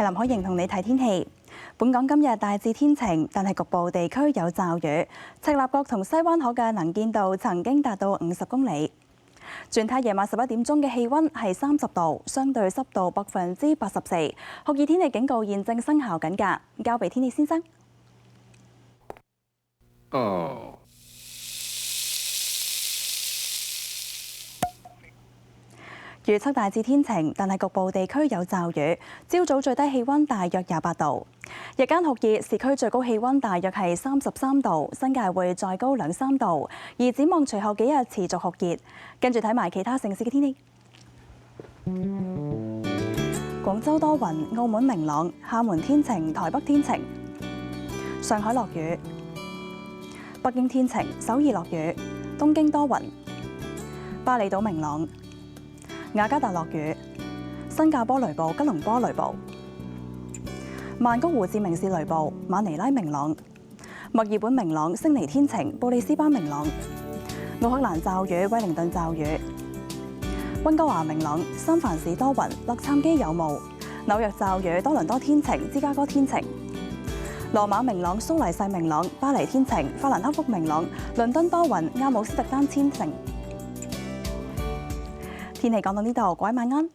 係林可瑩同你睇天氣。本港今日大致天晴，但係局部地區有驟雨。赤鱲角同西灣河嘅能見度曾經達到50公里。轉睇夜晚11點鐘嘅氣温係30度，相對濕度84%，酷熱天氣警告現正生效緊㗎。交俾天氣先生。預測大致天晴，但係局部地區有驟雨。朝早最低氣温大約28度，日間酷熱，市區最高氣温大約係33度，新界會再高2-3度。而展望隨後幾日持續酷熱。跟住睇埋其他城市嘅天氣。廣州多雲，澳門明朗，廈門天晴，台北天晴，上海落雨，北京天晴，首爾落雨，東京多雲，巴厘島明朗。雅加達落雨，新加坡雷暴，吉隆坡雷暴，曼谷胡志明市雷暴，馬尼拉明朗，墨爾本明朗，悉尼天晴，布里斯班明朗，奧克蘭驟雨，威靈頓驟雨，溫哥華明朗，三藩市多雲，洛杉磯有霧，紐約驟雨，多倫多天晴，芝加哥天晴，羅馬明朗，蘇黎世明朗，巴黎天晴，法蘭克福明朗，倫敦多雲，阿姆斯特丹天晴。天氣講到呢度，各位晚安。